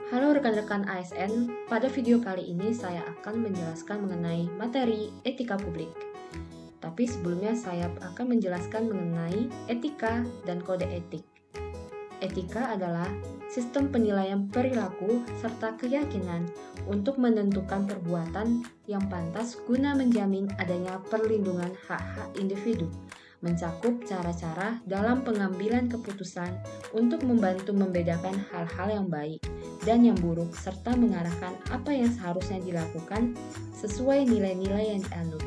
Halo rekan-rekan ASN, pada video kali ini saya akan menjelaskan mengenai materi etika publik. Tapi sebelumnya saya akan menjelaskan mengenai etika dan kode etik. Etika adalah sistem penilaian perilaku serta keyakinan untuk menentukan perbuatan yang pantas guna menjamin adanya perlindungan hak-hak individu, mencakup cara-cara dalam pengambilan keputusan untuk membantu membedakan hal-hal yang baik dan yang buruk serta mengarahkan apa yang seharusnya dilakukan sesuai nilai-nilai yang dianut.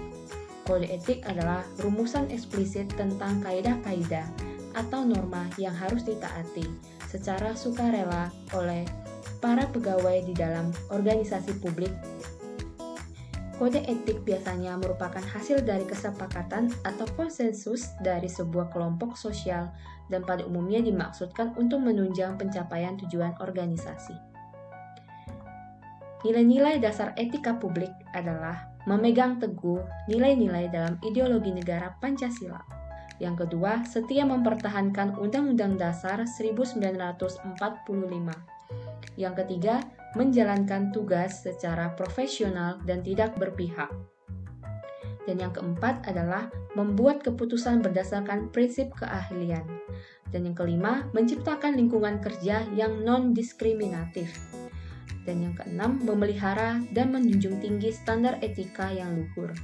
Kode etik adalah rumusan eksplisit tentang kaidah-kaidah atau norma yang harus ditaati secara sukarela oleh para pegawai di dalam organisasi publik. Kode etik biasanya merupakan hasil dari kesepakatan atau konsensus dari sebuah kelompok sosial dan pada umumnya dimaksudkan untuk menunjang pencapaian tujuan organisasi. Nilai-nilai dasar etika publik adalah memegang teguh nilai-nilai dalam ideologi negara Pancasila. Yang kedua, setia mempertahankan Undang-Undang Dasar 1945. Yang ketiga, menjalankan tugas secara profesional dan tidak berpihak. Dan yang keempat adalah membuat keputusan berdasarkan prinsip keahlian. Dan yang kelima, menciptakan lingkungan kerja yang non-diskriminatif. Dan yang keenam, memelihara dan menjunjung tinggi standar etika yang luhur.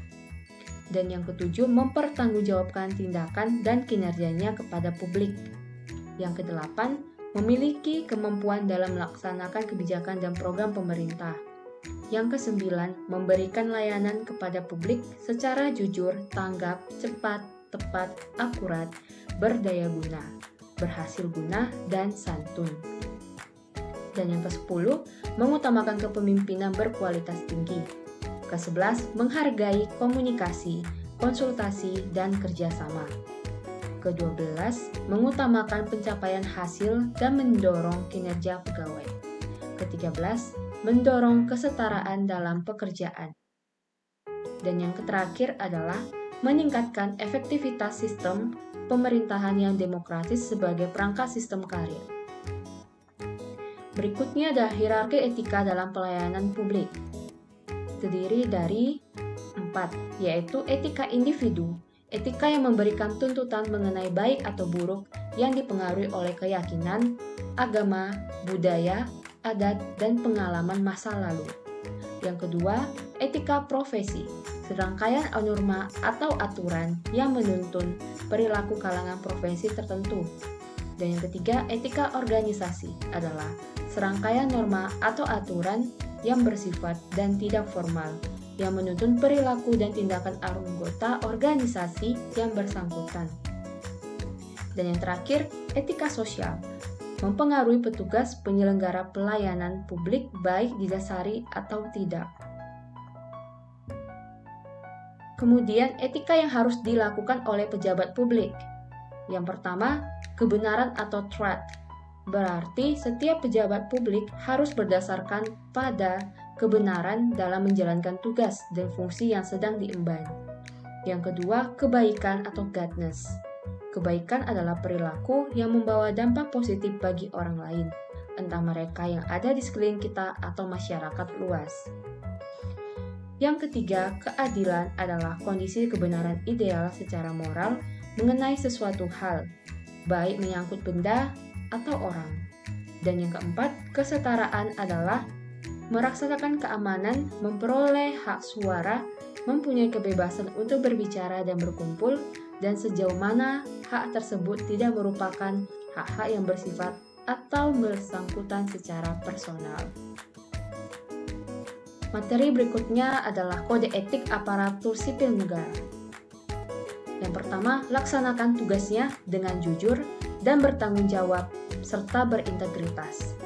Dan yang ketujuh, mempertanggungjawabkan tindakan dan kinerjanya kepada publik. Yang kedelapan, memiliki kemampuan dalam melaksanakan kebijakan dan program pemerintah. Yang kesembilan, memberikan layanan kepada publik secara jujur, tanggap, cepat, tepat, akurat, berdaya guna, berhasil guna, dan santun. Dan yang ke-10, mengutamakan kepemimpinan berkualitas tinggi. Ke-11, menghargai komunikasi, konsultasi, dan kerjasama. Ke-12, mengutamakan pencapaian hasil dan mendorong kinerja pegawai. Ke-13, mendorong kesetaraan dalam pekerjaan. Dan yang terakhir adalah meningkatkan efektivitas sistem pemerintahan yang demokratis sebagai perangkat sistem karir. Berikutnya ada hierarki etika dalam pelayanan publik. Terdiri dari 4, yaitu etika individu, etika yang memberikan tuntutan mengenai baik atau buruk yang dipengaruhi oleh keyakinan, agama, budaya, adat, dan pengalaman masa lalu. Yang kedua, etika profesi, serangkaian norma atau aturan yang menuntun perilaku kalangan profesi tertentu. Dan yang ketiga, etika organisasi adalah serangkaian norma atau aturan yang bersifat dan tidak formal, yang menuntun perilaku dan tindakan anggota organisasi yang bersangkutan. Dan yang terakhir, etika sosial, mempengaruhi petugas penyelenggara pelayanan publik baik didasari atau tidak. Kemudian, etika yang harus dilakukan oleh pejabat publik. Yang pertama, kebenaran atau truth. Berarti setiap pejabat publik harus berdasarkan pada kebenaran dalam menjalankan tugas dan fungsi yang sedang diemban. Yang kedua, kebaikan atau goodness. Kebaikan adalah perilaku yang membawa dampak positif bagi orang lain, entah mereka yang ada di sekeliling kita atau masyarakat luas. Yang ketiga, keadilan adalah kondisi kebenaran ideal secara moral mengenai sesuatu hal, baik menyangkut benda atau orang. Dan yang keempat, kesetaraan adalah melaksanakan keamanan, memperoleh hak suara, mempunyai kebebasan untuk berbicara dan berkumpul, dan sejauh mana hak tersebut tidak merupakan hak-hak yang bersifat atau bersangkutan secara personal. Materi berikutnya adalah kode etik aparatur sipil negara. Yang pertama, laksanakan tugasnya dengan jujur dan bertanggung jawab serta berintegritas.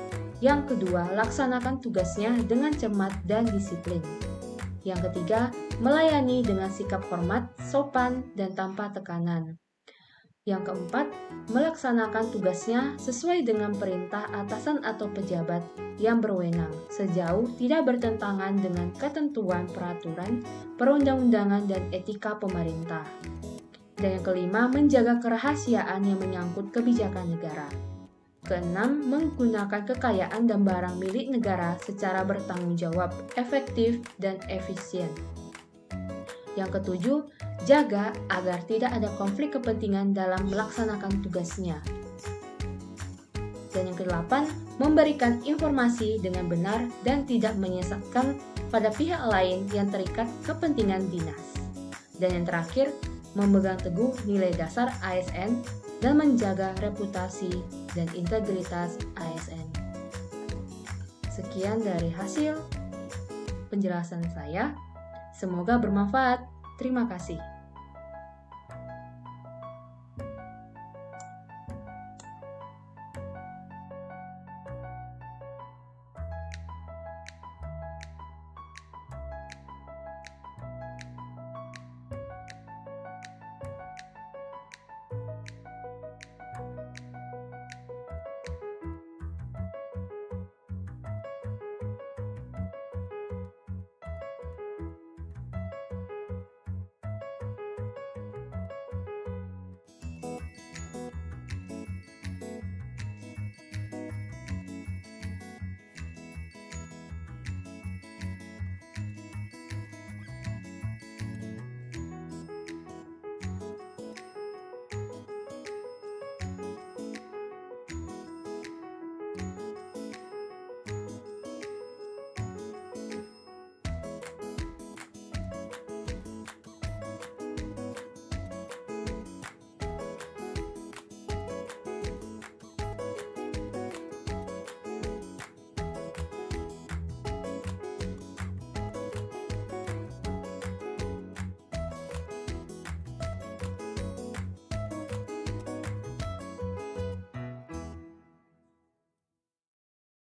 Yang kedua, laksanakan tugasnya dengan cermat dan disiplin. Yang ketiga, melayani dengan sikap hormat, sopan, dan tanpa tekanan. Yang keempat, melaksanakan tugasnya sesuai dengan perintah atasan atau pejabat yang berwenang, sejauh tidak bertentangan dengan ketentuan peraturan, perundang-undangan, dan etika pemerintah. Dan yang kelima, menjaga kerahasiaan yang menyangkut kebijakan negara. Keenam, menggunakan kekayaan dan barang milik negara secara bertanggung jawab, efektif, dan efisien. Yang ketujuh, jaga agar tidak ada konflik kepentingan dalam melaksanakan tugasnya. Dan yang kedelapan, memberikan informasi dengan benar dan tidak menyesatkan pada pihak lain yang terikat kepentingan dinas. Dan yang terakhir, memegang teguh nilai dasar ASN dan menjaga reputasi dan integritas ASN. Sekian dari hasil penjelasan saya. Semoga bermanfaat. Terima kasih.